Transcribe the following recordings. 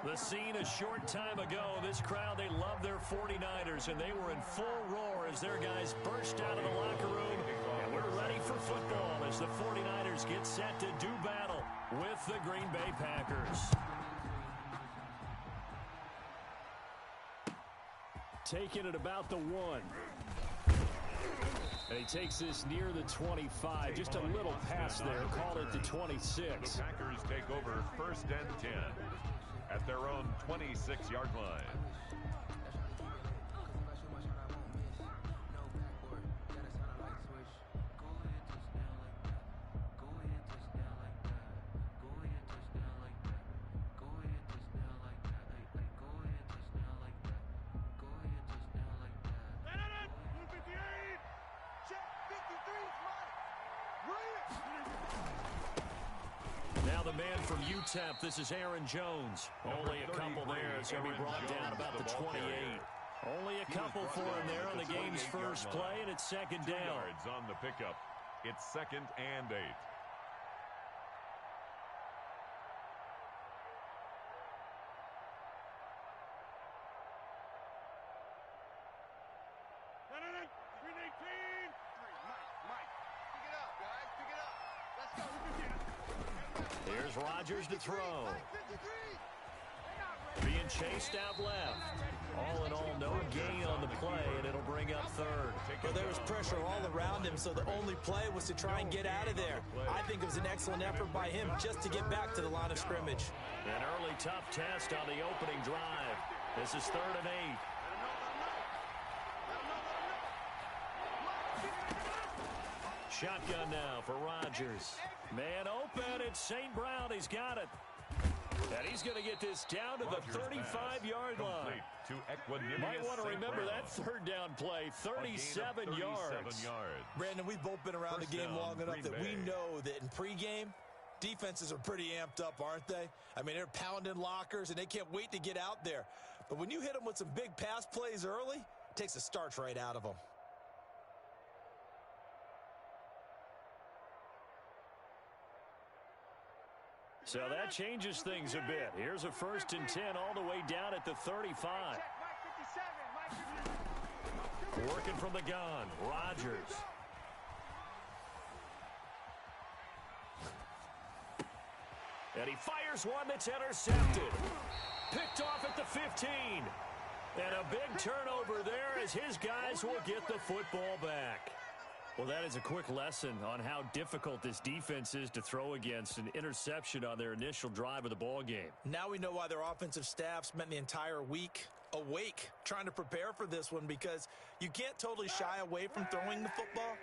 The scene a short time ago. This crowd, they love their 49ers, and they were in full roar as their guys burst out of the locker room. And we're ready for football as the 49ers get set to do battle with the Green Bay Packers. Taking it about the 1. And he takes this near the 25. Just a little pass there. Call it the 26. The Packers take over 1st and 10 at their own 26-yard line. Now the man from UTEP, this is Aaron Jones. Only a couple there. It's going to be brought down about the 28. Only a couple for him there on the game's first play, and it's 2nd down. 2 yards on the pickup. It's 2nd and 8. Here's Rodgers to throw. Being chased out left. All in all, no gain on the play, and it'll bring up 3rd. Well, there was pressure all around him, so the only play was to try and get out of there. I think it was an excellent effort by him just to get back to the line of scrimmage. An early tough test on the opening drive. This is 3rd and 8. Shotgun now for Rodgers. Man open, it's St. Brown. He's got it. And he's going to get this down to the 35-yard line. Might want to remember that 3rd down play, 37 yards. Brandon, we've both been around the game long enough that we know that in pregame, defenses are pretty amped up, aren't they? I mean, they're pounding lockers, and they can't wait to get out there. But when you hit them with some big pass plays early, it takes the starch right out of them. So that changes things a bit. Here's a 1st and 10 all the way down at the 35. Working from the gun, Rodgers. And he fires one that's intercepted. Picked off at the 15. And a big turnover there as his guys will get the football back. Well, that is a quick lesson on how difficult this defense is to throw against. An interception on their initial drive of the ball game. Now we know why their offensive staff spent the entire week awake trying to prepare for this one, because you can't totally shy away from throwing the football.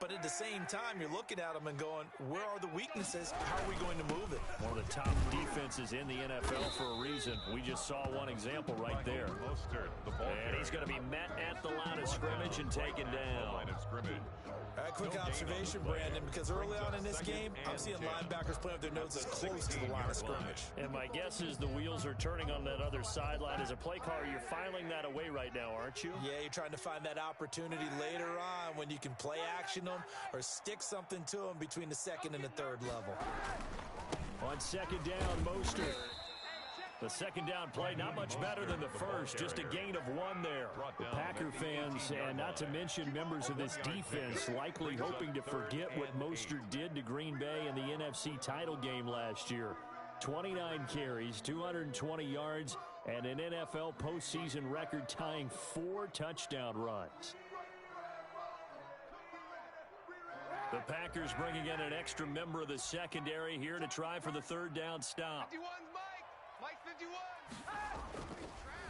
But at the same time, you're looking at them and going, where are the weaknesses? How are we going to move it? One of the top defenses in the NFL for a reason. We just saw one example right there. And he's going to be met at the line of scrimmage and taken down. Quick observation, Brandon, because early on in this game, I'm seeing linebackers playing with their noses close to the line of scrimmage. And my guess is the wheels are turning on that other sideline. As a play caller, you're filing that away right now, aren't you? Yeah, you're trying to find that opportunity later on when you can play action them or stick something to them between the 2nd and the 3rd level. On 2nd down, Mostert. The 2nd down play, not much better than the first, just a gain of 1 there. The Packer fans, and not to mention members of this defense, likely hoping to forget what Mostert did to Green Bay in the NFC title game last year. 29 carries, 220 yards, and an NFL postseason record-tying 4 touchdown runs. The Packers bringing in an extra member of the secondary here to try for the 3rd down stop. 51, Mike 51.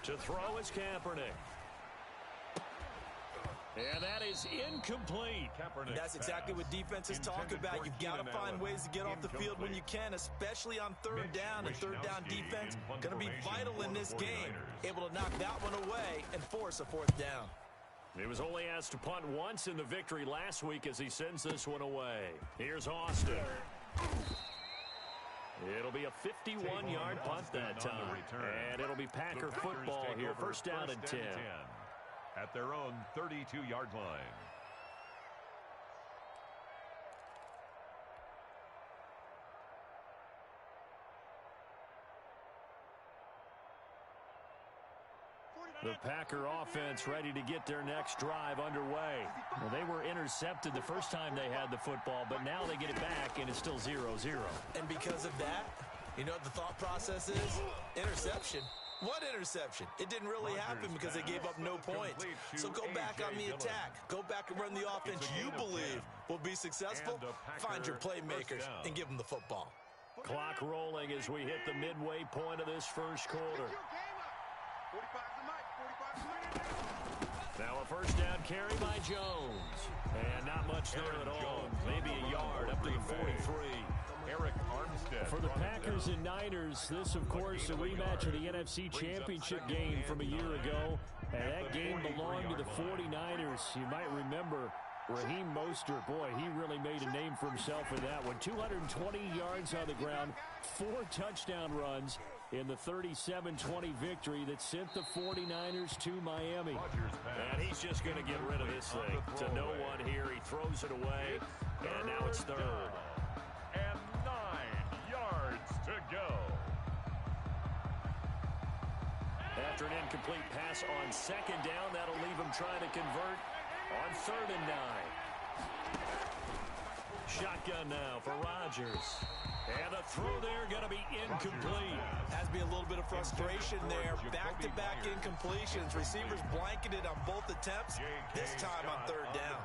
To throw is Kaepernick. And that is incomplete. That's exactly what defenses talk about. You've got to find ways to get off the field when you can, especially on 3rd down. And 3rd down defense going to be vital in this game. Able to knock that one away and force a 4th down. He was only asked to punt once in the victory last week as he sends this one away. Here's Austin. It'll be a 51-yard punt that time. And it'll be Packer football here, 1st down and 10. At their own 32-yard line. The Packer offense ready to get their next drive underway. Well, they were intercepted the first time they had the football, but now they get it back, and it's still 0-0. And because of that, you know what the thought process is? Interception. What interception? It didn't really happen because they gave up no points. So go back on the attack. Go back and run the offense you believe will be successful. Find your playmakers and give them the football. Clock rolling as we hit the midway point of this first quarter. Now a first down carry by Jones. And not much there at all. Maybe a yard up to the 43. Eric Armstead. For the Packers and Niners, this, of course, a rematch of the NFC Championship game from a year ago. And that game belonged to the 49ers. You might remember Raheem Mostert. Boy, he really made a name for himself in that one. 220 yards on the ground, 4 touchdown runs in the 37-20 victory that sent the 49ers to Miami. And he's just going to get rid of this thing to no one here. He throws it away, and now it's third. And 9 yards to go. After an incomplete pass on second down, that'll leave him trying to convert on 3rd and 9. Shotgun now for Rodgers. And a throw there going to be incomplete. Has to be a little bit of frustration there. Back-to-back incompletions. Receivers blanketed on both attempts. This time on 3rd down.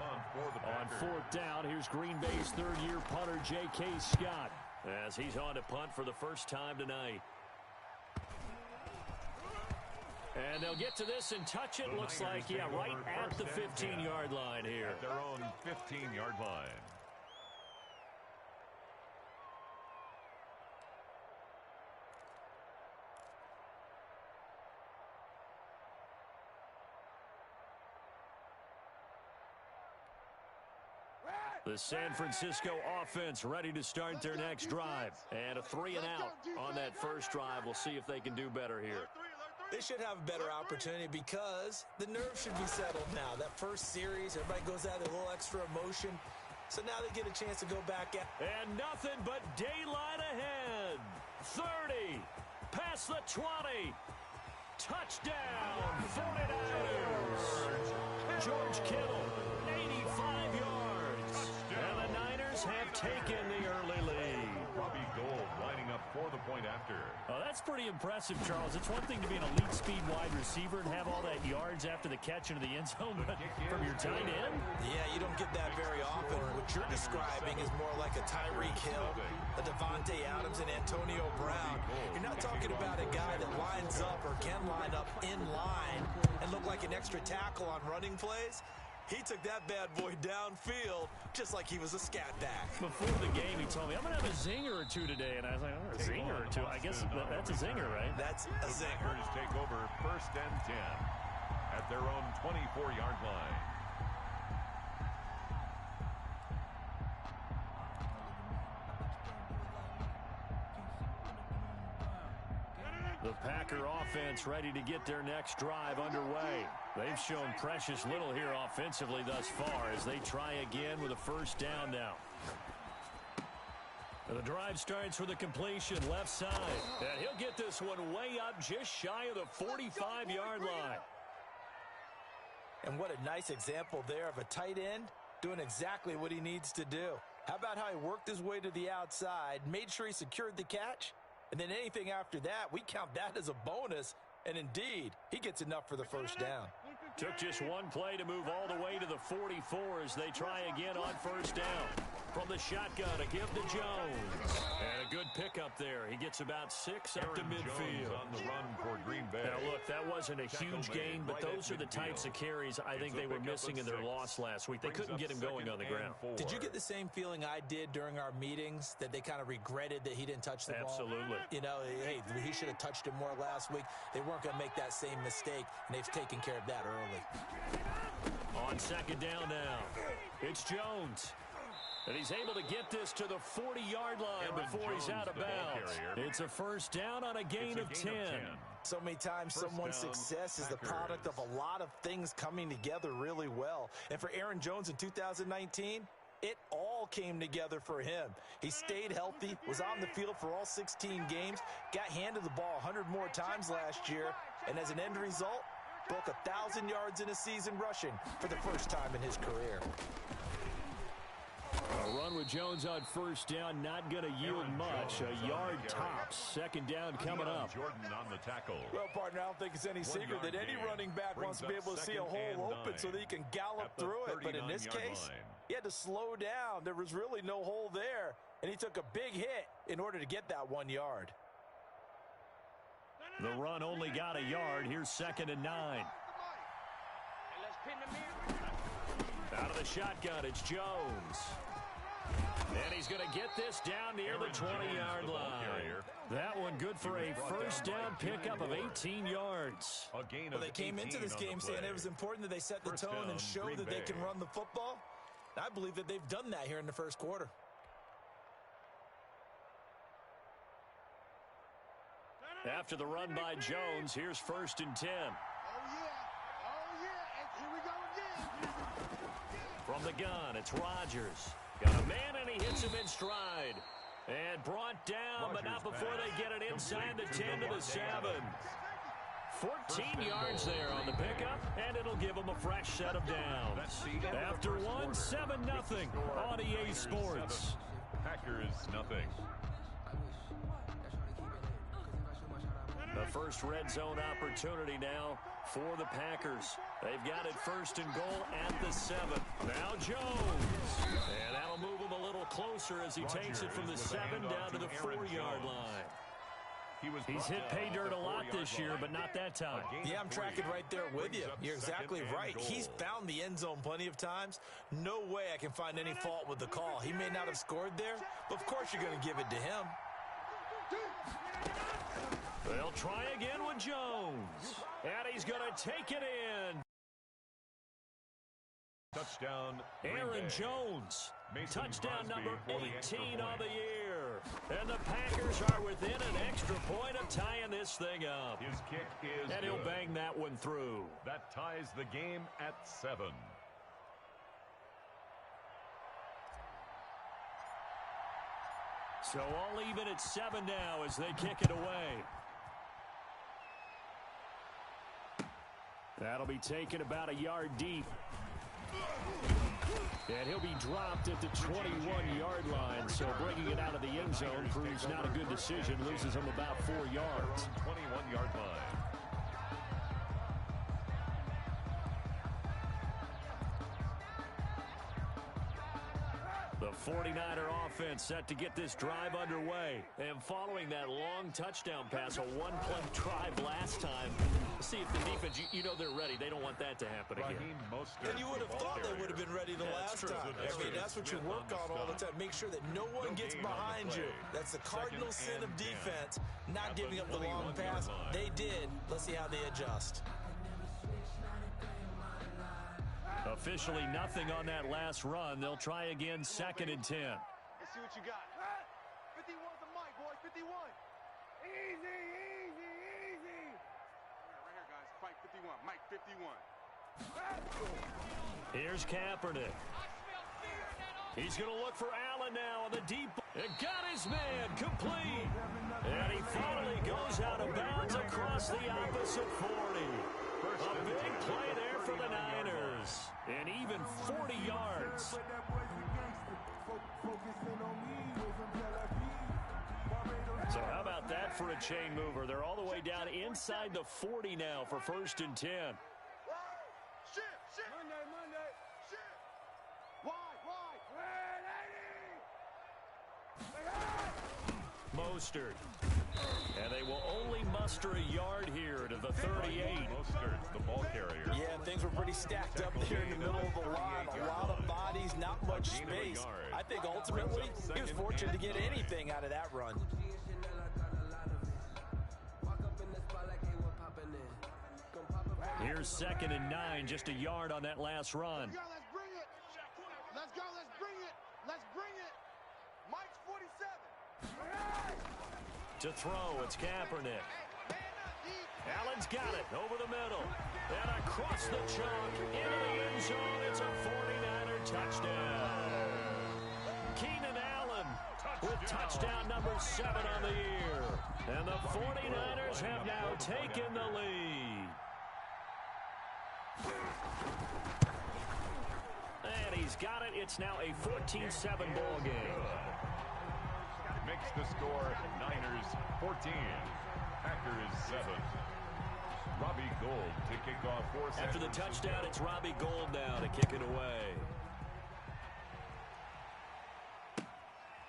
On 4th down, here's Green Bay's 3rd-year punter, J.K. Scott, as he's on to punt for the first time tonight. And they'll get to this and touch it. Looks like, yeah, right at the 15-yard line here. At their own 15-yard line. The San Francisco offense ready to start their next drive. And a 3-and-out on that first drive. We'll see if they can do better here. They should have a better opportunity because the nerves should be settled now. That first series, everybody goes out with a little extra emotion. So now they get a chance to go back at. And nothing but daylight ahead. 30, past the 20. Touchdown, 49ers. George Kittle, 85 yards. And the Niners have taken the early lead. Robbie Gould lining up for the point after. Oh, that's pretty impressive, Charles. It's one thing to be an elite speed wide receiver and have all that yards after the catch into the end zone, but from your tight end? Yeah, you don't get that very often. What you're describing is more like a Tyreek Hill, a Devontae Adams, and Antonio Brown. You're not talking about a guy that lines up or can line up in line and look like an extra tackle on running plays. He took that bad boy downfield just like he was a scat back. Before the game, he told me, I'm going to have a zinger or two today. And I was like, oh, a zinger or two? I guess that's a zinger, right? That's a zinger. Packers take over 1st and 10 at their own 24-yard line. The Packer offense ready to get their next drive underway. They've shown precious little here offensively thus far as they try again with a first down now. The drive starts with a completion left side. And he'll get this one way up just shy of the 45-yard line. And what a nice example there of a tight end doing exactly what he needs to do. How about how he worked his way to the outside, made sure he secured the catch, and then anything after that, we count that as a bonus. And indeed, he gets enough for the first down. Took just one play to move all the way to the 44 as they try again on first down. From the shotgun, a give to Jones. And a good pickup there. He gets about 6 up to midfield. Jones on the run for Green Bay. Now, look, that wasn't a huge gain, but those are the types of carries I think they were missing in their loss last week. They couldn't get him going on the ground. Did you get the same feeling I did during our meetings, that they kind of regretted that he didn't touch the ball? Absolutely. You know, hey, he should have touched it more last week. They weren't going to make that same mistake, and they've taken care of that early. On second down now, it's Jones. And he's able to get this to the 40-yard line before he's out of bounds. It's a first down on a gain of 10. So many times someone's success is the product of a lot of things coming together really well. And for Aaron Jones in 2019, it all came together for him. He stayed healthy, was on the field for all 16 games, got handed the ball 100 more times last year, and as an end result, broke 1,000 yards in a season rushing for the first time in his career. A run with Jones on first down, not going to yield much. A yard tops. Second down coming up. Jordan on the tackle. Well, partner, I don't think it's any secret that any running back wants to be able to see a hole open so that he can gallop through it. But in this case, he had to slow down. There was really no hole there, and he took a big hit in order to get that 1 yard. The run only got a yard. Here's 2nd and 9. Out of the shotgun, it's Jones. And he's going to get this down near the 20-yard line. That one good for a first down pickup of 18 yards. Well, they came into this game saying it was important that they set the tone and show that they can run the football. I believe that they've done that here in the first quarter. After the run by Jones, here's 1st and 10. And here we go again. From the gun, it's Rodgers. Got a man, and he hits him in stride. And brought down, but not before they get it inside the 10 to the 7. 14 yards there on the pickup, and it'll give them a fresh set of downs. After one, 7-0 on EA Sports. Packers nothing. The first red zone opportunity now for the Packers. They've got it 1st and goal at the 7. Now Jones. And that'll move him a little closer as he takes it from the 7 down to the 4-yard line. He's hit pay dirt a lot this year, but not that time. Yeah, I'm tracking right there with you. You're exactly right. He's found the end zone plenty of times. No way I can find any fault with the call. He may not have scored there, but of course you're going to give it to him. They'll try again with Jones. And he's going to take it in. Touchdown, Aaron Jones. Touchdown number 18 on the year. And the Packers are within an extra point of tying this thing up. His kick is and he'll bang that one through. That ties the game at 7. So all even at 7 now as they kick it away. That'll be taken about a yard deep. And he'll be dropped at the 21-yard line. So bringing it out of the end zone proves not a good decision. Loses him about 4 yards. 21-yard line. The 49er offense set to get this drive underway. And following that long touchdown pass, a one-play drive last time. See if the defense, you know they're ready. They don't want that to happen again. And you would have thought they would have been ready the last time. I mean, that's what you work on all the time. Make sure that no one gets behind you. That's the cardinal sin of defense, not giving up the long pass. They did. Let's see how they adjust. Officially nothing on that last run. They'll try again, 2nd and 10. Let's see what you got. 51's the mic, boys. 51. Easy. Right here, guys. Fight 51. Mike 51. Here's Kaepernick. He's going to look for Allen now on the deep. And got his man complete. And he finally goes out of bounds across the opposite 40. A big play there for the Niners. And even 40 yards. So how about that for a chain mover? They're all the way down inside the 40 now for 1st and 10. Shift. Monday. Shift. Wide. Mostert. And they will only muster a yard here to the 38. Mostert's the ball carrier. Yeah, things were pretty stacked up there in the middle of the line. A lot of bodies, not much space. I think ultimately he was fortunate to get anything out of that run. Here's 2nd and 9, just a yard on that last run. Let's bring it. Let's bring it. Mike's 47. To throw, it's Kaepernick. Allen's got it over the middle. And across the chalk, into the end zone. It's a 49er touchdown. Keenan Allen with touchdown number 7 on the year. And the 49ers have now taken the lead. He's got it. It's now a 14-7 ball game. Makes the score Niners 14, Packers 7. Robbie Gould to kick off for San After the Francisco. touchdown, it's Robbie Gould now to kick it away.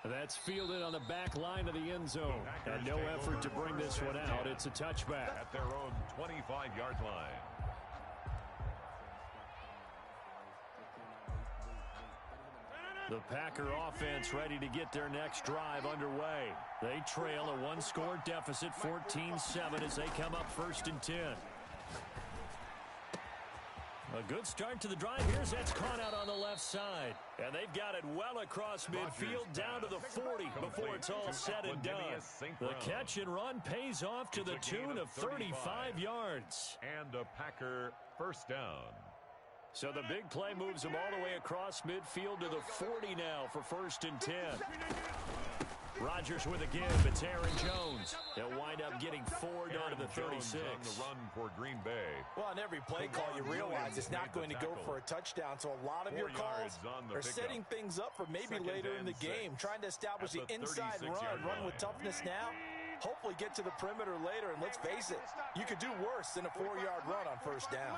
That's fielded on the back line of the end zone. And no effort to bring this one out. It's a touchback. At their own 25-yard line. The Packer offense ready to get their next drive underway. They trail a one-score deficit, 14-7, as they come up 1st and 10. A good start to the drive. Here's that's caught out on the left side. And they've got it well across midfield down to the 40 before it's all said and done. The catch and run pays off to the tune of 35 yards. And a Packer first down. So the big play moves them all the way across midfield to the 40 now for 1st and 10. Rodgers with a give. It's Aaron Jones. He'll wind up getting forward onto the 36. On the run for Green Bay. Well, on every play call, you realize it's not going to go for a touchdown. So a lot of your calls are setting things up for maybe later in the game, trying to establish the inside run with toughness now. Hopefully get to the perimeter later, and let's face it, you could do worse than a 4-yard run on 1st down.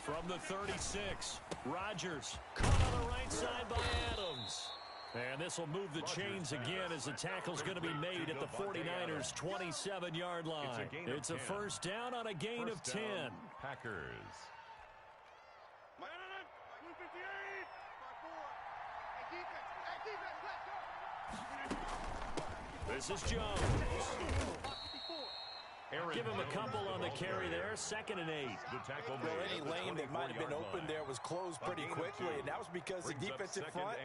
From the 36, Rodgers caught on the right side by Adams. And this will move the chains again as the tackle's going to be made at the 49ers' 27-yard line. It's a 1st down on a gain of 10. Packers. This is Jones. Give him a couple on the carry there. 2nd and 8. Well, any lane that might have been open there was closed pretty quickly, and that was because the defensive front,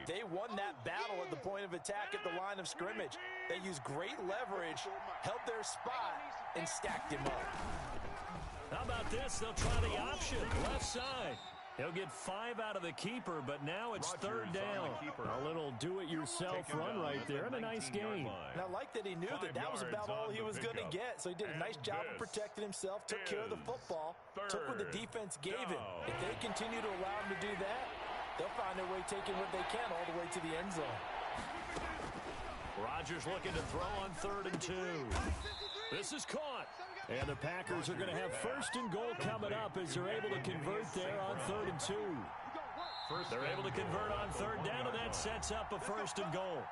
they won that battle at the point of attack at the line of scrimmage. They used great leverage, held their spot, and stacked him up. How about this? They'll try the option. Left side. He'll get 5 out of the keeper, but now it's 3rd down. A little do-it-yourself run right there, and a nice gain. And I like that he knew that that was about all he was going to get, so he did a nice job of protecting himself, took care of the football, took what the defense gave him. If they continue to allow him to do that, they'll find their way taking what they can all the way to the end zone. Rodgers looking to throw on 3rd and 2. This is caught. And the Packers are going to have 1st and goal coming up as they're able to convert there on 3rd and 2. They're able to convert on 3rd down, and that sets up a 1st and goal.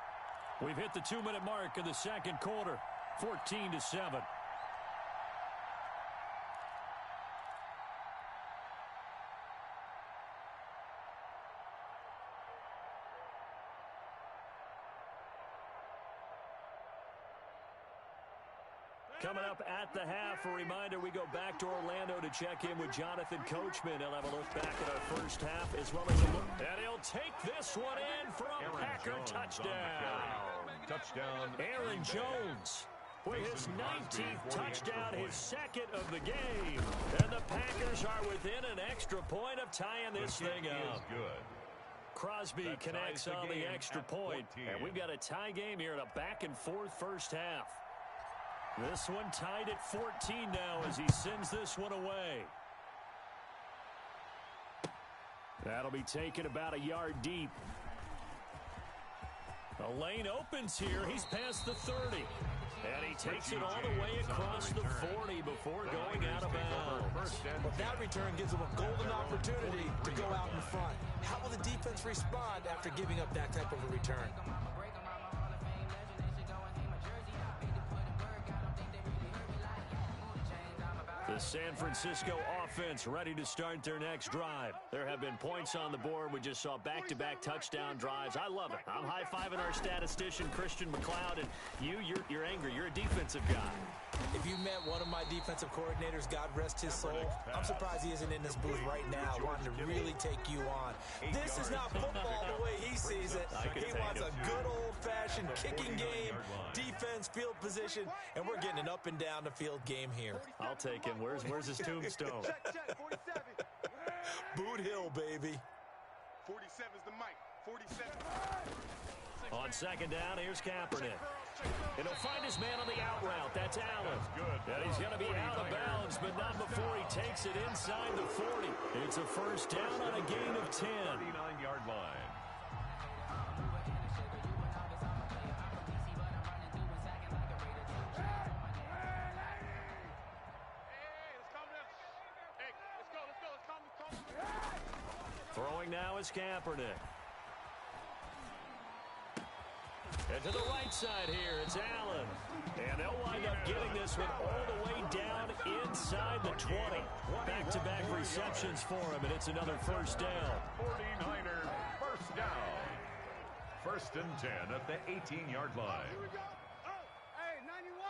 We've hit the 2-minute mark of the 2nd quarter, 14-7. Coming up at the half, a reminder, we go back to Orlando to check in with Jonathan Coachman. He'll have a look back at our 1st half as well as a look. And he'll take this one in for a Packer touchdown. Aaron Jones with his 19th touchdown, his 2nd of the game. And the Packers are within an extra point of tying this thing up. Crosby connects on the extra point. And we've got a tie game here in a back-and-forth 1st half. This one tied at 14 now as he sends this one away. That'll be taken about a yard deep. The lane opens here. He's past the 30. And he takes it all the way across the 40 before going out of bounds. But that return gives them a golden opportunity to go out in front. How will the defense respond after giving up that type of a return? The San Francisco offense ready to start their next drive. There have been points on the board. We just saw back-to-back touchdown drives. I love it. I'm high-fiving our statistician, Christian McLeod, and you're angry. You're a defensive guy. If you met one of my defensive coordinators, God rest his soul, I'm surprised he isn't in this booth right now wanting to really take you on. This is not football the way he sees it. He wants a good old-fashioned kicking game, defense, field position, and we're getting an up-and-down-the-field game here. I'll take him. Where's his tombstone? Check, 47. Boot Hill, baby. 47's the mic. 40 seconds. On second down, here's Kaepernick. And he'll find his man on the out route. That's Allen. And he's going to be out of bounds, but not before he takes it inside the 40. It's a first down on a gain of 10. 39-yard line. Throwing now is Kaepernick. And to the right side here, it's Allen. And they'll wind up getting this one all the way down inside the 20. Back-to-back receptions for him, and it's another first down. 49er first down. First and 10 at the 18-yard line. Here we go. Oh, hey, 91.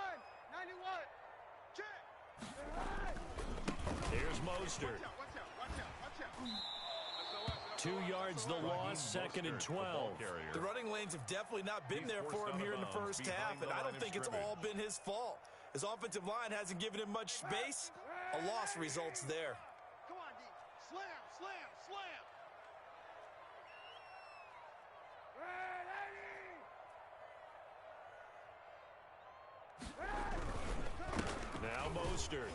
Check. Here's Mostert. Watch out. 2 yards the loss, second and 12. The running lanes have definitely not been there for him here in the first half, and I don't think it's all been his fault. His offensive line hasn't given him much space. A loss results there. Come on, D. Slam. Now Mostert.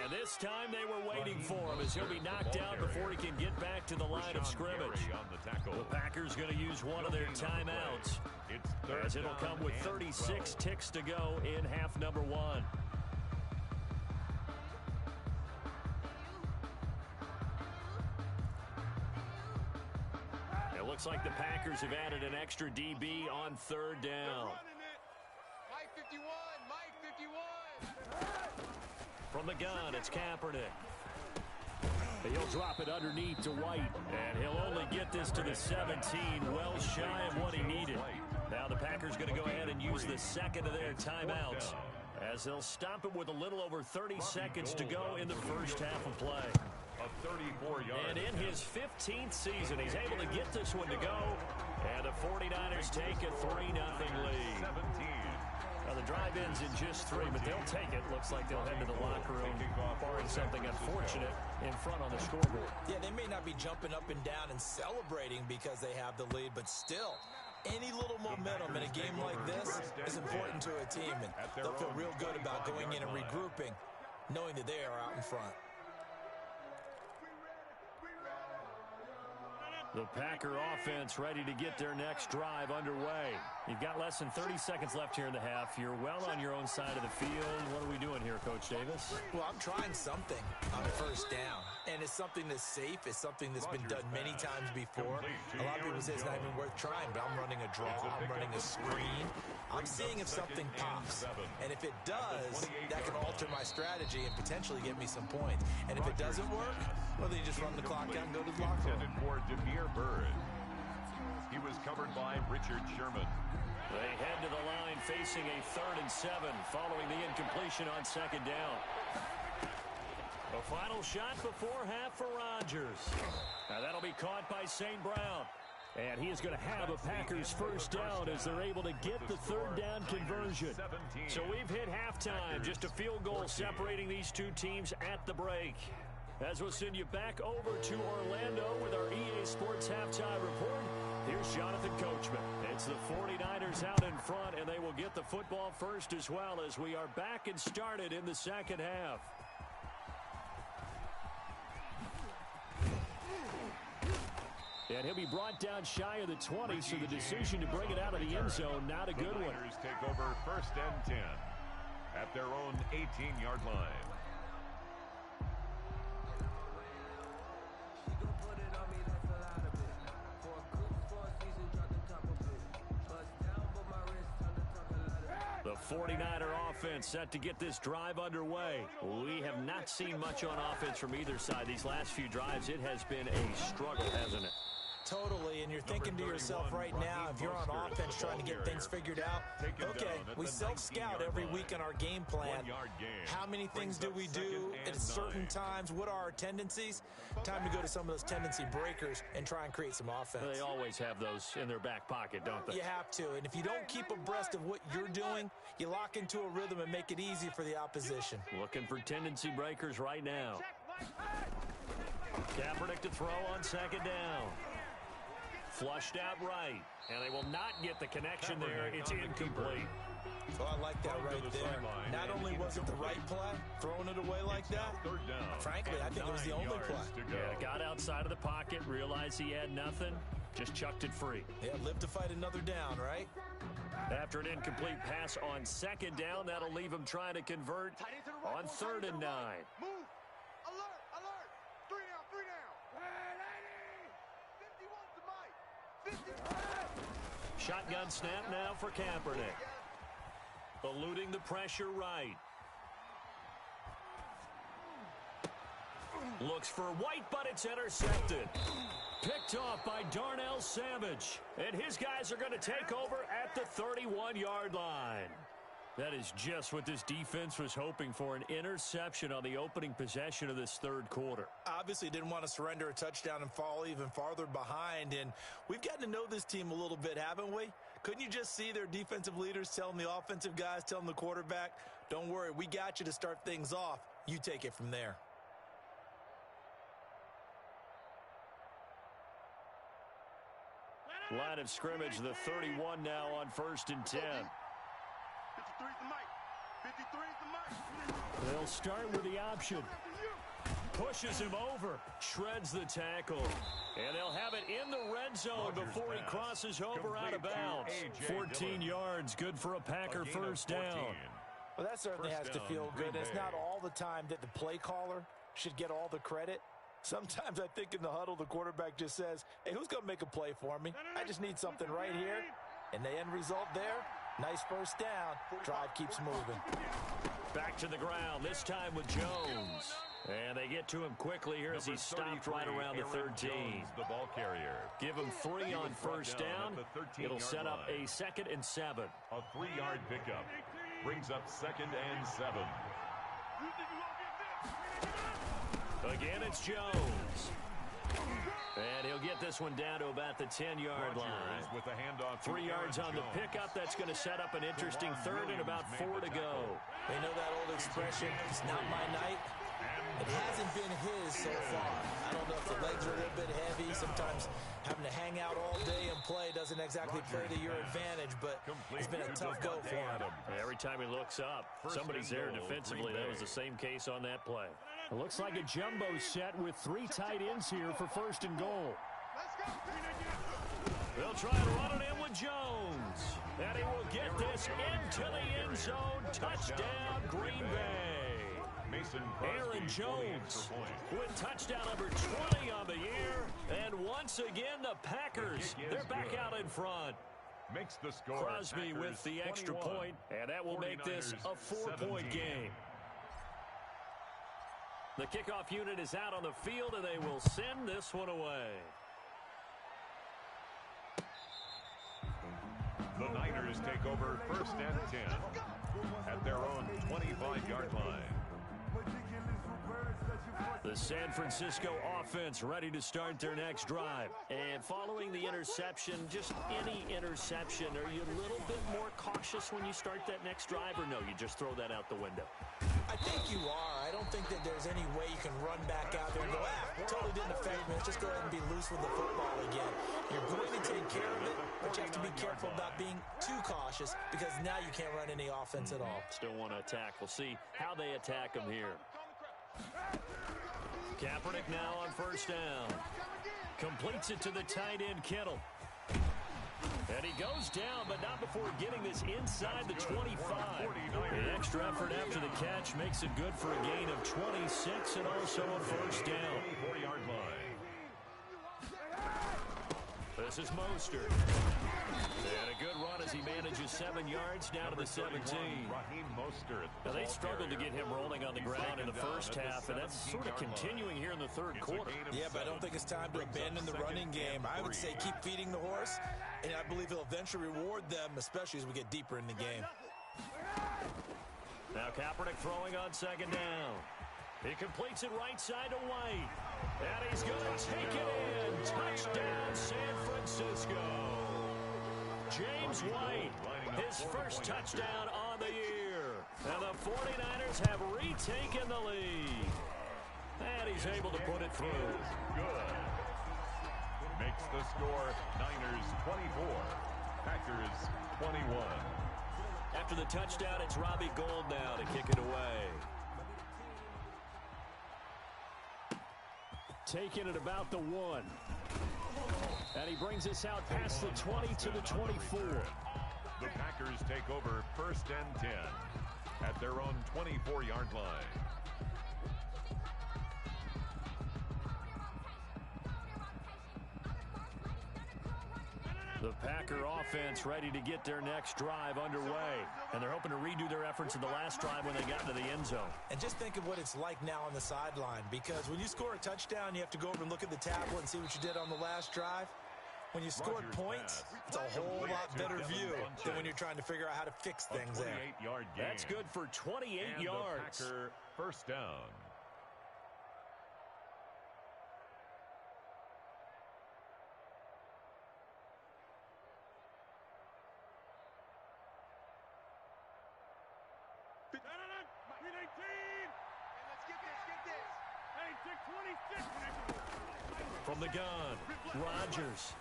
And this time they were waiting for him as he'll be knocked down before he can get back to the line of scrimmage. The Packers going to use one of their timeouts as it'll come with 36 ticks to go in half number 1. It looks like the Packers have added an extra DB on third down. Mike 51. From the gun, it's Kaepernick. He'll drop it underneath to White, and he'll only get this to the 17, well shy of what he needed. Now the Packers going to go ahead and use the second of their timeouts as they'll stop it with a little over 30 seconds to go in the first half of play. And in his 15th season, he's able to get this one to go, and the 49ers take a 3-0 lead. Now, the drive ends in just 3, but they'll take it. Looks like they'll head to the locker room, barring something unfortunate in front on the scoreboard. Yeah, they may not be jumping up and down and celebrating because they have the lead, but still, any little momentum in a game like this is important to a team, and they'll feel real good about going in and regrouping, knowing that they are out in front. The Packer offense ready to get their next drive underway. You've got less than 30 seconds left here in the half. You're well on your own side of the field. What are we doing here, Coach Davis? Well, I'm trying something on first down, and it's something that's safe. It's something that's been done many times before. A lot of people say it's not even worth trying, but I'm running a draw. I'm running a screen. I'm seeing if something pops, and if it does, that can alter my strategy and potentially get me some points. And if it doesn't work, well, then you just run the clock out and go to the locker room. Bird. He was covered by Richard Sherman. They head to the line facing a 3rd and 7 following the incompletion on second down. The final shot before half for Rodgers. Now that'll be caught by St. Brown. And he is going to have a Packers first down as they're able to get the 3rd down conversion. So we've hit halftime. Just a field goal separating these two teams at the break. As we'll send you back over to Orlando with our EA Sports Halftime Report, here's Jonathan Coachman. It's the 49ers out in front, and they will get the football first as well as we are back and started in the second half. And he'll be brought down shy of the 20, so the decision to bring it out of the end zone, not a good one. The Niners take over first and 10 at their own 18-yard line. The 49er offense set to get this drive underway. We have not seen much on offense from either side. These last few drives, it has been a struggle, hasn't it? Totally, and you're thinking to yourself right now, if you're on offense trying to get things figured out, okay, we self-scout every week in our game plan. How many things do we do at certain times? What are our tendencies? Time to go to some of those tendency breakers and try and create some offense. They always have those in their back pocket, don't they? You have to, and if you don't keep abreast of what you're doing, you lock into a rhythm and make it easy for the opposition. Looking for tendency breakers right now. Kaepernick to throw on second down. Flushed out right. And they will not get the connection there. It's incomplete. Oh, I like that right there. Not only was it the right play, throwing it away like that, frankly, I think it was the only play. Yeah, got outside of the pocket, realized he had nothing, just chucked it free. Yeah, live to fight another down, right? After an incomplete pass on second down, that'll leave him trying to convert on 3rd and 9. Move. Alert, alert. 3 down, 3 down. 51's the mic. 50. Shotgun snap now for Kaepernick. Eluding the pressure right. Looks for White, but it's intercepted. Picked off by Darnell Savage. And his guys are going to take over at the 31-yard line. That is just what this defense was hoping for, an interception on the opening possession of this 3rd quarter. Obviously didn't want to surrender a touchdown and fall even farther behind, and we've gotten to know this team a little bit, haven't we? Couldn't you just see their defensive leaders telling the offensive guys, telling the quarterback, don't worry, we got you to start things off. You take it from there. Line of scrimmage, the 31 now on 1st and 10. 53's the mic. 53's the mic. They'll start with the option. Pushes him over. Shreds the tackle. And they'll have it in the red zone before he crosses over out of bounds. 14 yards, good for a Packer first down. Well, that certainly has to feel good. It's not all the time that the play caller should get all the credit. Sometimes I think in the huddle, the quarterback just says, hey, who's going to make a play for me? I just need something right here. And the end result there, nice first down. Drive keeps moving. Back to the ground, this time with Jones. And they get to him quickly here as he stopped right around the 13. The ball carrier. Give him 3 on first down. It'll set up a 2nd and 7. A 3-yard pickup. Brings up 2nd and 7. Again, it's Jones. And he'll get this one down to about the 10-yard line. With a handoff 3 yards on the pickup. That's going to set up an interesting 3rd and about 4 to go. They know that old expression, it's not my night. It hasn't been his so far. I don't know if the legs are a little bit heavy. Sometimes having to hang out all day and play doesn't exactly play to your advantage, but it's been a tough go for him. Every time he looks up, somebody's there defensively. That was the same case on that play. It looks like a jumbo set with 3 tight ends here for 1st and goal. They'll try to run it in with Jones. And he will get this into the end zone. Touchdown, Green Bay. Aaron Jones with touchdown number 20 on the year. And once again, the Packers, they're back out in front. Makes the score. Crosby with the extra point, and that will make this a 4-point game. The kickoff unit is out on the field, and they will send this one away. The Niners take over 1st and 10 at their own 25-yard line. The San Francisco offense ready to start their next drive. And following the interception, just any interception, are you a little bit more cautious when you start that next drive, or no, you just throw that out the window? I think you are. I don't think that there's any way you can run back out there and go, totally didn't affect me. Let's just go ahead and be loose with the football again. You're going to take care of it, but you have to be careful about being too cautious because now you can't run any offense at all. Still want to attack. We'll see how they attack them here. Kaepernick now on first down. Completes it to the tight end, Kittle. And he goes down, but not before getting this inside the 25. The extra effort after the catch makes it good for a gain of 26 and also a first down. 4-yard line. This is Mostert. And a good run as he manages 7 yards down to the 17. Now, they struggled to get him rolling on the ground in the first half, and that's sort of continuing here in the 3rd quarter. Yeah, but I don't think it's time to abandon the running game. I would say keep feeding the horse, and I believe he'll eventually reward them, especially as we get deeper in the game. Now Kaepernick throwing on 2nd down. He completes it right side to White. And he's going to take it in. Touchdown, San Francisco. James White, his first touchdown on the year. And the 49ers have retaken the lead. And he's able to put it through. Good. Makes makes the score Niners 24, Packers 21. After the touchdown, it's Robbie Gould now to kick it away. Taking it about the 1. And he brings us out past the 20 to the 24. The Packers take over 1st and 10 at their own 24-yard line. The Packer offense ready to get their next drive underway. And they're hoping to redo their efforts in the last drive when they got into the end zone. And just think of what it's like now on the sideline, because when you score a touchdown, you have to go over and look at the tablet and see what you did on the last drive. When you scored points, it's a whole lot better view than when you're trying to figure out how to fix things there. That's good for 28 yards. The Packer first down. From the gun, Rodgers.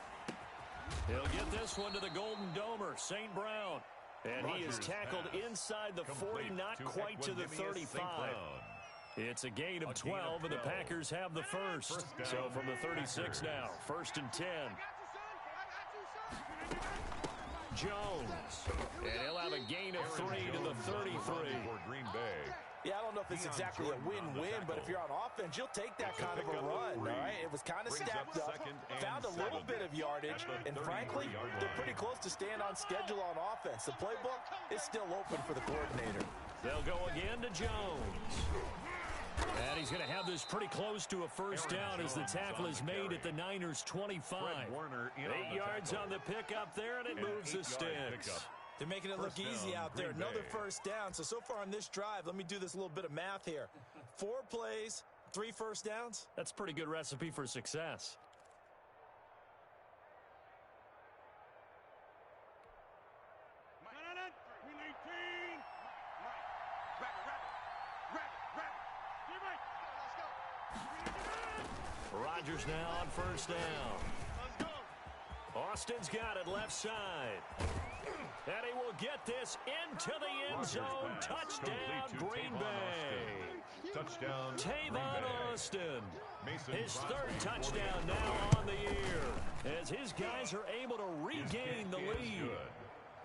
He'll get this one to the Golden Domer, St. Brown. And he is tackled inside the 40, not quite to the 35. It's a gain of 12, and the Packers have the first. So from the 36 now, 1st and 10. Jones. And he'll have a gain of 3 to the 33. Green Bay. Yeah, I don't know if it's exactly a win-win, but if you're on offense, you'll take that kind of a run, all right? It was kind of stacked up, found a little bit of yardage, and frankly, they're pretty close to staying on schedule on offense. The playbook is still open for the coordinator. They'll go again to Jones. And he's going to have this pretty close to a first down as the tackle is made at the Niners' 25. 8 yards on the pickup there, and it moves the sticks. They're making it look easy out there. Another first down. So far on this drive, let me do this little bit of math here. 4 plays, 3 first downs. That's a pretty good recipe for success. Rodgers now on first down. Austin's got it left side. And he will get this into the end zone. Touchdown, Green Bay. Touchdown, Tavon Austin. His 3rd touchdown now on the year, as his guys are able to regain the lead.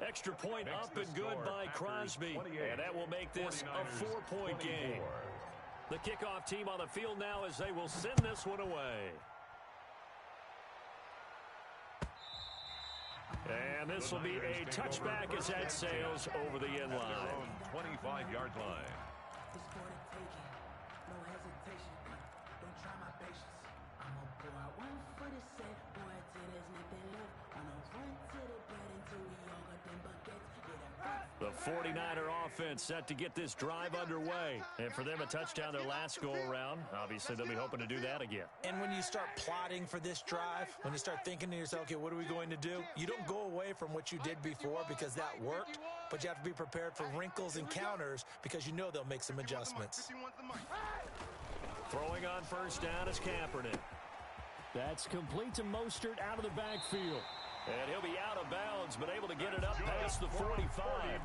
Extra point up and good by Crosby, and that will make this a 4-point game. The kickoff team on the field now as they will send this one away. And this will be a touchback as that sails over the end line. 25-yard line. The 49er offense set to get this drive underway. And for them, a touchdown their last go-around. Obviously, they'll be hoping to do that again. And when you start plotting for this drive, when you start thinking to yourself, okay, what are we going to do? You don't go away from what you did before because that worked, but you have to be prepared for wrinkles and counters because you know they'll make some adjustments. Throwing on first down is Kaepernick. That's complete to Mostert out of the backfield. And he'll be out of bounds, but able to get it up past the 45. A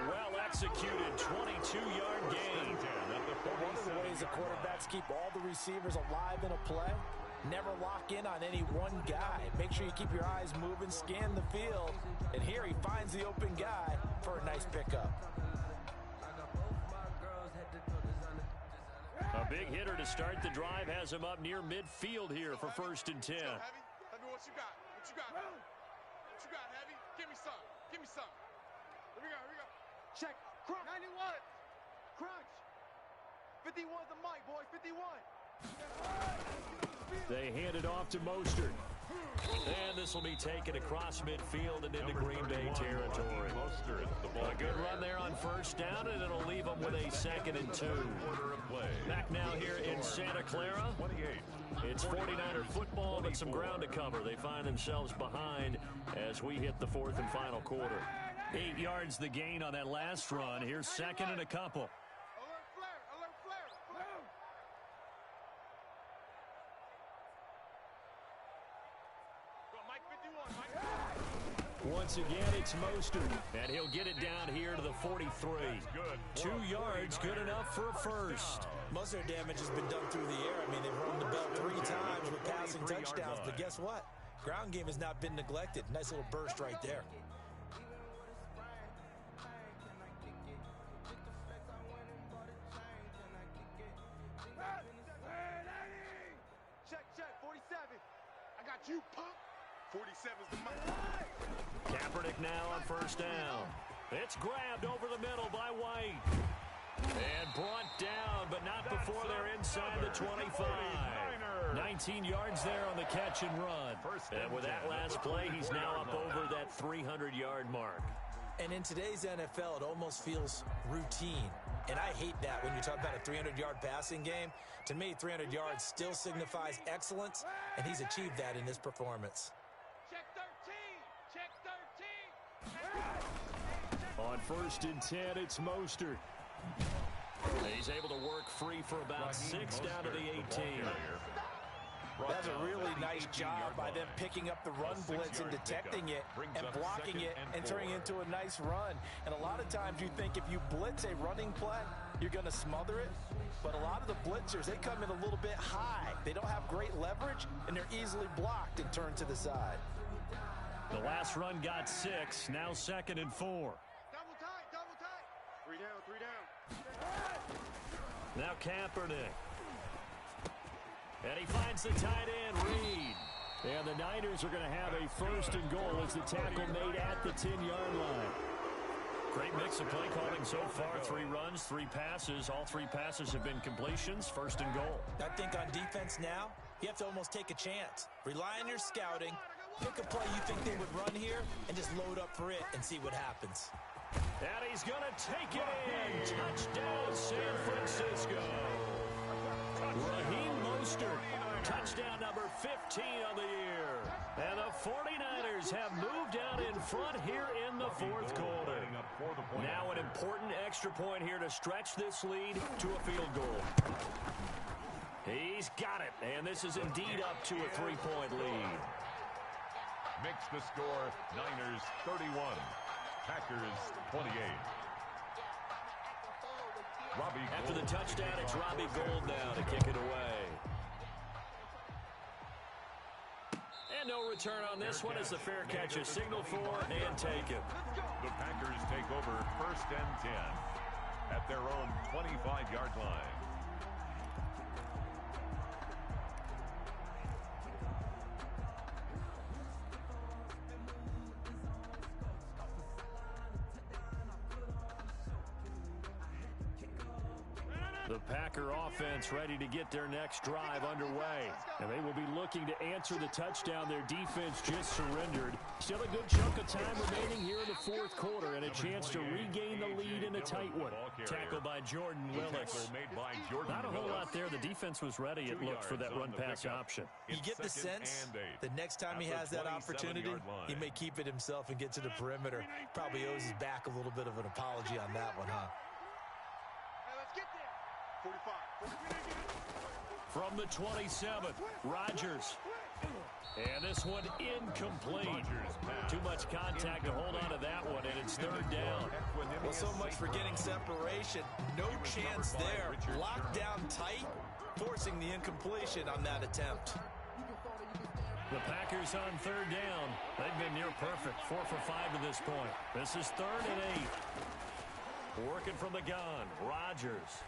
well-executed 22-yard gain. One of the ways the quarterbacks keep all the receivers alive in a play, never lock in on any one guy. Make sure you keep your eyes moving, scan the field. And here he finds the open guy for a nice pickup. A big hitter to start the drive has him up near midfield here for 1st and 10. Heavy, what you got? What you got? What you got, Heavy? Give me some. Give me some. Here we go. Check. Crunch. 91. Crunch. 51's the mic, boys. 51. They hand it off to Mostert. And this will be taken across midfield and into Green Bay territory. A good run there on first down, and it'll leave them with a 2nd and 2. Back now here in Santa Clara. It's 49er football, but some ground to cover. They find themselves behind as we hit the 4th and final quarter. 8 yards the gain on that last run. Here's 2nd and a couple. Mike 51, Mike. Once again, it's Mostert, and he'll get it down here to the 43. 2 yards, good enough for a first. Most of their damage has been done through the air. I mean, they've run the ball 3 times with passing touchdowns, but guess what? Ground game has not been neglected. Nice little burst right there. Check, 47. I got you, punk. 47's the money. Kaepernick now on first down. It's grabbed over the middle by White. And brought down, but not before they're inside the 25. 19 yards there on the catch and run. And with that last play, he's now up over that 300-yard mark. And in today's NFL, it almost feels routine. And I hate that when you talk about a 300-yard passing game. To me, 300 yards still signifies excellence, and he's achieved that in this performance. Check 13. On first and 10, it's Mostert. He's able to work free for about 6 down to the 18. That's a really nice job by them picking up the run blitz and detecting it and blocking it and turning it into a nice run. And a lot of times you think if you blitz a running play, you're going to smother it. But a lot of the blitzers, they come in a little bit high. They don't have great leverage, and they're easily blocked and turned to the side. The last run got 6, now 2nd and 4. Double tight. 3 down. Now Kaepernick. And he finds the tight end, Reed. And the Niners are going to have a first and goal as the tackle made at the 10-yard line. Great mix of play calling so far. 3 runs, 3 passes. All 3 passes have been completions. First and goal. I think on defense now, you have to almost take a chance. Rely on your scouting. Pick a play you think they would run here and just load up for it and see what happens. And he's going to take it in. Touchdown, San Francisco. Raheem Mostert, touchdown number 15 on the year. And the 49ers have moved out in front here in the 4th quarter. Now an important extra point here to stretch this lead to a field goal. He's got it, and this is indeed up to a 3-point lead. Makes the score Niners 31, Packers 28. After the touchdown, it's Robbie Gould now to kick it away. And no return on this one as the fair catch is signaled for and taken. The Packers take over first and 10 at their own 25-yard line. The Packer offense ready to get their next drive underway. And they will be looking to answer the touchdown their defense just surrendered. Still a good chunk of time remaining here in the 4th quarter and a chance to regain the lead in a tight one. Tackled by Jordan Willis. Not a whole lot there. The defense was ready, it looked, for that run-pass option. You get the sense the next time he has that opportunity, he may keep it himself and get to the perimeter. Probably owes his back a little bit of an apology on that one, huh? From the 27th, Rodgers. And this one incomplete. Too much contact to hold on to that one, and it's 3rd down. Well, so much for getting separation. No chance there. Locked down tight, forcing the incompletion on that attempt. The Packers on 3rd down. They've been near perfect. 4 for 5 to this point. This is 3rd and 8. Working from the gun, Rodgers.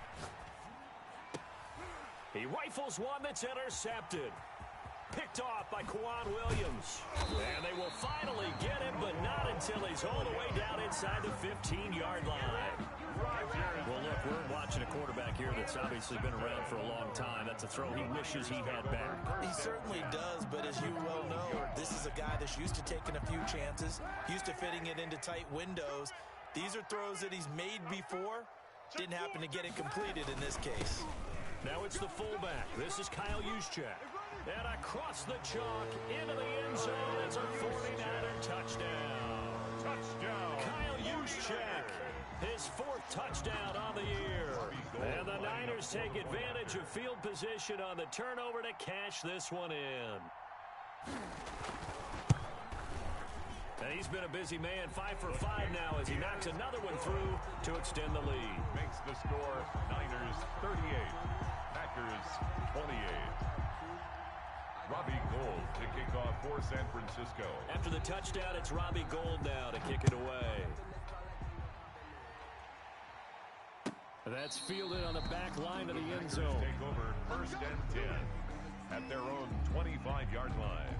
He rifles one that's intercepted. Picked off by Kwan Williams. And they will finally get him, but not until he's all the way down inside the 15-yard line. Well, look, we're watching a quarterback here that's obviously been around for a long time. That's a throw he wishes he had back. He certainly does, but as you well know, this is a guy that's used to taking a few chances, used to fitting it into tight windows. These are throws that he's made before. Didn't happen to get it completed in this case. Now it's the fullback. This is Kyle Juszczyk. And across the chalk into the end zone. It's a 49er touchdown. Kyle Juszczyk, his 4th touchdown on the year. And the Niners take advantage of field position on the turnover to cash this one in. And he's been a busy man, 5 for 5 now as he knocks another one through to extend the lead. Makes the score Niners 38, Packers 28. Robbie Gould to kick off for San Francisco. After the touchdown, it's Robbie Gould now to kick it away. That's fielded on the back line of the end zone. Take over 1st and 10 at their own 25-yard line.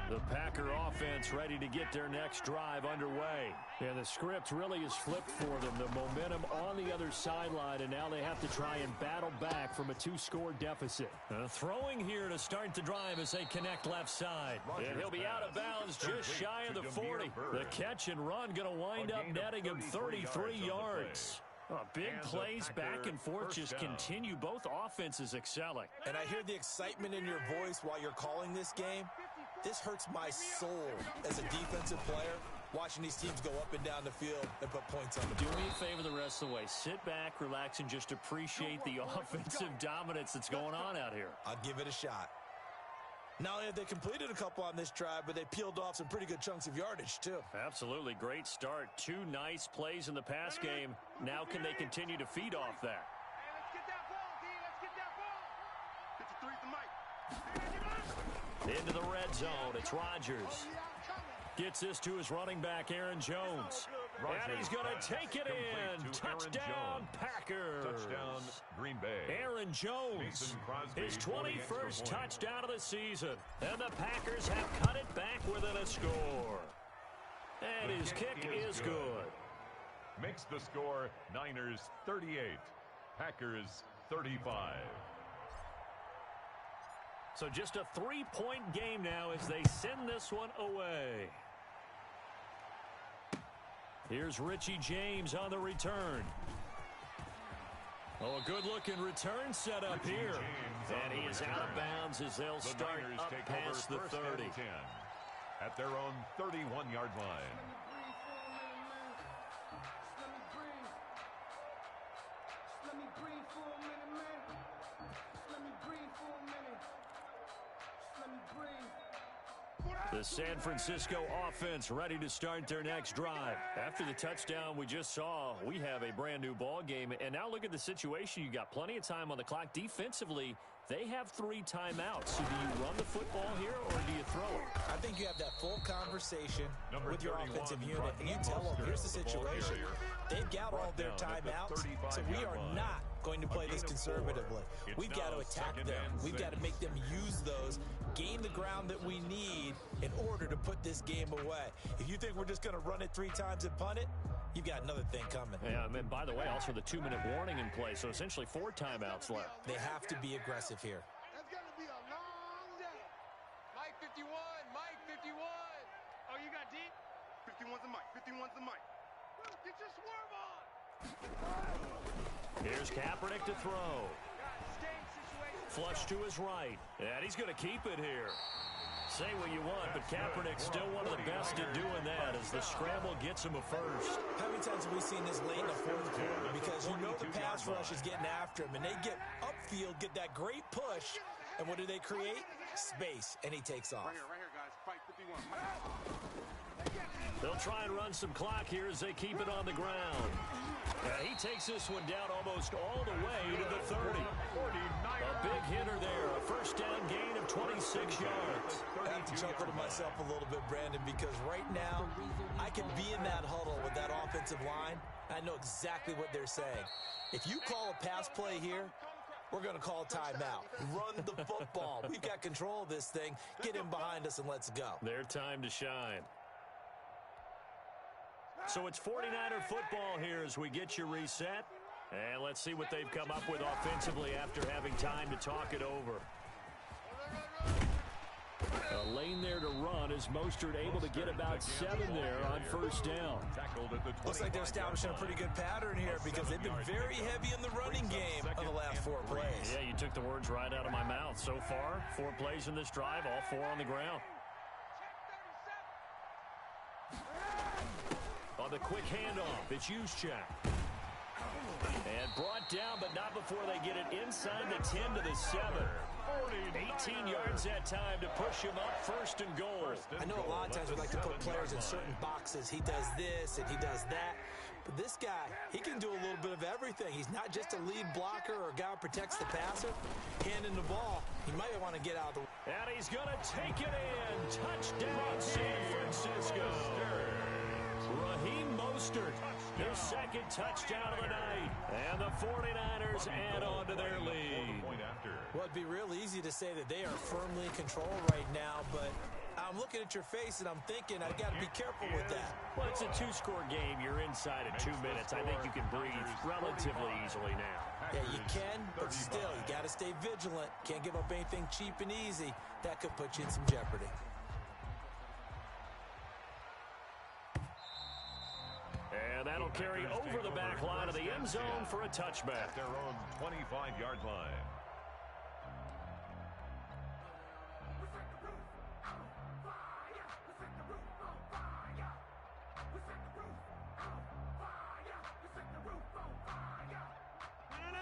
The Packer offense ready to get their next drive underway. And the script really is flipped for them. The momentum on the other sideline, and now they have to try and battle back from a 2-score deficit. Throwing here to start the drive as they connect left side. And he'll be out of bounds just shy of the 40. The catch and run going to wind up netting him 33 yards. Big plays back and forth just continue. Both offenses excelling. And I hear the excitement in your voice while you're calling this game. This hurts my soul as a defensive player, watching these teams go up and down the field and put points on the board. Do me a favor the rest of the way. Sit back, relax, and just appreciate the offensive dominance that's going on out here. I'll give it a shot. Not only have they completed a couple on this drive, but they peeled off some pretty good chunks of yardage, too. Absolutely. Great start. 2 nice plays in the pass game. Now can they continue to feed off that? Hey, let's get that ball, D. Let's get that ball. Get your threes to Mike. Into the red zone. It's Rodgers. Gets this to his running back, Aaron Jones. And he's going to take it in. Touchdown, Packers. Touchdown, Green Bay. Aaron Jones, his 21st touchdown of the season. And the Packers have cut it back within a score. And his kick is good. Makes the score Niners 38, Packers 35. So just a 3-point game now as they send this one away. Here's Richie James on the return. Oh, a good-looking return set up here. And he is out of bounds as they'll start up past the 30. At their own 31-yard line. The San Francisco offense ready to start their next drive. After the touchdown we just saw, we have a brand new ball game. And now look at the situation. You got plenty of time on the clock. Defensively, they have 3 timeouts. So do you run the football here or do you throw it? I think you have that full conversation with your offensive unit, and you tell them, here's the situation. They've got all their timeouts, so we are not going to play this conservatively. We've got to attack them. We've got to make them use those, gain the ground that we need in order to put this game away. If you think we're just going to run it 3 times and punt it, you've got another thing coming. Yeah, and by the way, also the 2-minute warning in play, so essentially 4 timeouts left. They have to be aggressive here. That's going to be a long day. Mike 51, Mike 51. Oh, you got deep? 51's the Mike, 51's the Mike. Get your swerve on. Here's Kaepernick to throw. Flush to his right, and he's going to keep it here. Say what you want, but Kaepernick's still one of the best at doing that as the scramble gets him a first. How many times have we seen this late in the 4th quarter? Because you know the pass rush is getting after him, and they get upfield, get that great push, and what do they create? Space, and he takes off. Right here, guys. Fight 51. They'll try and run some clock here as they keep it on the ground. He takes this one down almost all the way to the 30. A big hitter there, a first down gain of 26 yards. I have to chuckle to myself a little bit, Brandon, because right now I can be in that huddle with that offensive line. I know exactly what they're saying. If you call a pass play here, we're going to call timeout. Run the football. We've got control of this thing. Get him behind us and let's go. Their time to shine. So it's 49er football here as we get you reset. And let's see what they've come up with offensively after having time to talk it over. A lane there to run as Mostert able to get about 7 there on first down. Looks like they're establishing a pretty good pattern here because they've been very heavy in the running game of the last 4 plays. Yeah, you took the words right out of my mouth. So far, 4 plays in this drive, all 4 on the ground. On the quick handoff, it's Juszczyk. And brought down, but not before they get it inside the 10 to the 7. 18 yards that time to push him up, 1st and goal. I know a lot of times we like to put players in certain boxes. He does this and he does that. But this guy, he can do a little bit of everything. He's not just a lead blocker or a guy who protects the passer. Handing the ball, he might want to get out of the way. And he's going to take it in. Touchdown, San Francisco. Raheem Mostert, their 2nd touchdown of the night. And the 49ers add on to their lead. Well, it'd be real easy to say that they are firmly in control right now, but I'm looking at your face and I'm thinking I've got to be careful with that. Well, it's a 2-score game. You're inside at 2 minutes. I think you can breathe relatively easily now. Yeah, you can, but still, you got to stay vigilant. Can't give up anything cheap and easy. That could put you in some jeopardy. And that'll carry over the back line of the end zone for a touchback. At their own 25-yard line.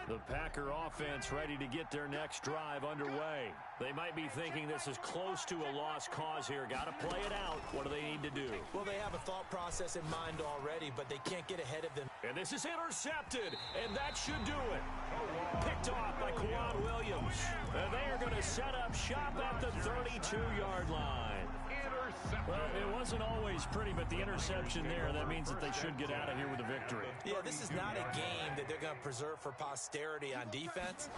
The Packer offense ready to get their next drive underway. They might be thinking this is close to a lost cause here. Got to play it out. What do they need to do? Well, they have a thought process in mind already, but they can't get ahead of them. And this is intercepted, and that should do it. Picked off by Quan Williams. And they are going to set up shop at the 32-yard line. Well, it wasn't always pretty, but the interception there, that means that they should get out of here with a victory. Yeah, this is not a game that they're going to preserve for posterity on defense,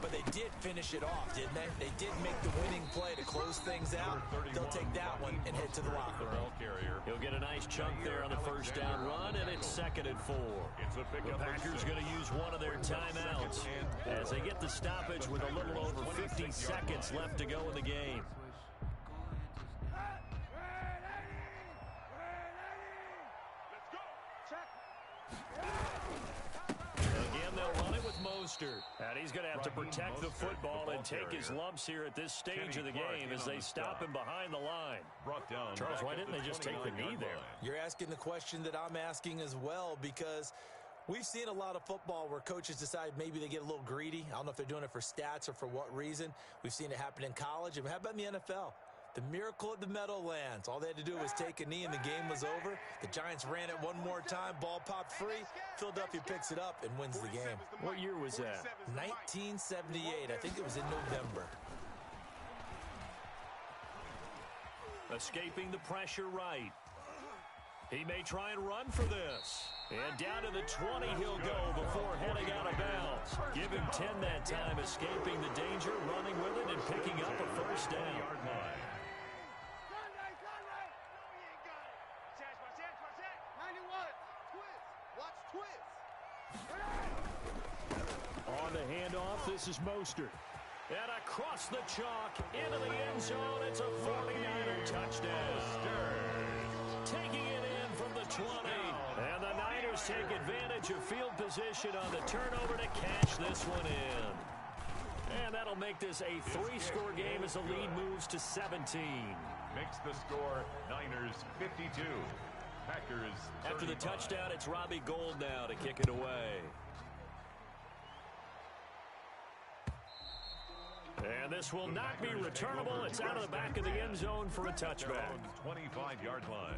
but they did finish it off, didn't they? They did make the winning play to close things out. They'll take that one and head to the locker room. He'll get a nice chunk there on the 1st down run, and it's 2nd and 4. The Packers going to use one of their timeouts as they get the stoppage with a little over 50 seconds left to go in the game. And he's going to have to protect the football and take his lumps here at this stage of the game as they stop him behind the line. Charles, why didn't they just take the knee there? You're asking the question that I'm asking as well, because we've seen a lot of football where coaches decide maybe they get a little greedy. I don't know if they're doing it for stats or for what reason. We've seen it happen in college. And how about in the NFL? The miracle at the Meadowlands. All they had to do was take a knee and the game was over. The Giants ran it one more time. Ball popped free. Philadelphia picks it up and wins the game. What year was that? 1978. I think it was in November. Escaping the pressure right. He may try and run for this. And down to the 20 he'll go before heading out of bounds. Give him 10 that time, escaping the danger, running with it, and picking up a 1st down. On the handoff, this is Mostert. And across the chalk, into the end zone, it's a 49er touchdown. Taking it in from the 20. And the Niners take advantage of field position on the turnover to cash this one in. And that'll make this a 3-score game as the lead moves to 17. Makes the score Niners 52. Packers 35. After the touchdown, it's Robbie Gould now to kick it away. And this will not be returnable. It's out of the back of the end zone for a touchback. 25-yard line.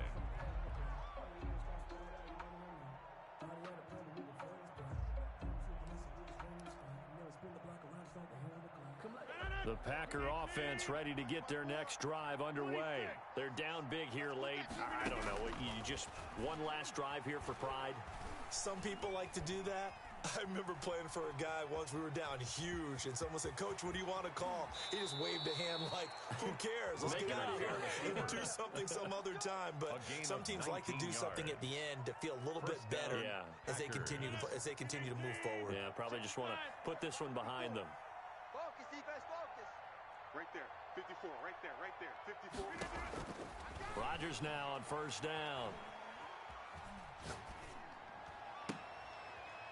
The Packer offense ready to get their next drive underway. They're down big here late. I don't know. You just one last drive here for pride? Some people like to do that. I remember playing for a guy once. We were down huge, and someone said, "Coach, what do you want to call?" He just waved a hand like, who cares? Let's get out of here and do something some other time. But some teams like to do something at the end to feel a little bit better as they continue to move forward. Yeah, probably just want to put this one behind them. Focus, defense, focus. Right there, 54, right there, 54. Rodgers now on 1st down.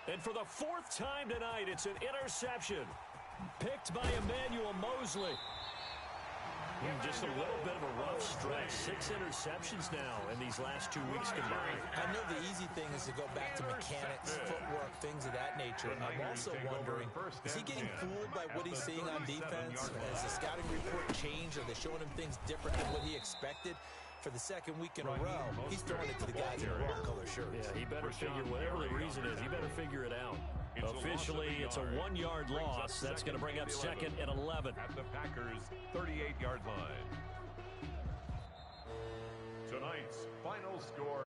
And for the 4th time tonight, it's an interception. Picked by Emmanuel Mosley. Just a little bit of a rough stretch. 6 interceptions now in these last 2 weeks combined. I know the easy thing is to go back to mechanics, footwork, things of that nature. I'm also wondering, is he getting fooled by what he's seeing on defense? Has the scouting report changed? Are they showing him things different than what he expected? For the second week in a row, he's throwing it to the guys in the wrong color shirts. Yeah, he better figure, whatever the reason is, he better figure it out. Officially, it's a 1-yard loss. That's going to bring up 2nd and 11. At the Packers' 38-yard line. Tonight's final score.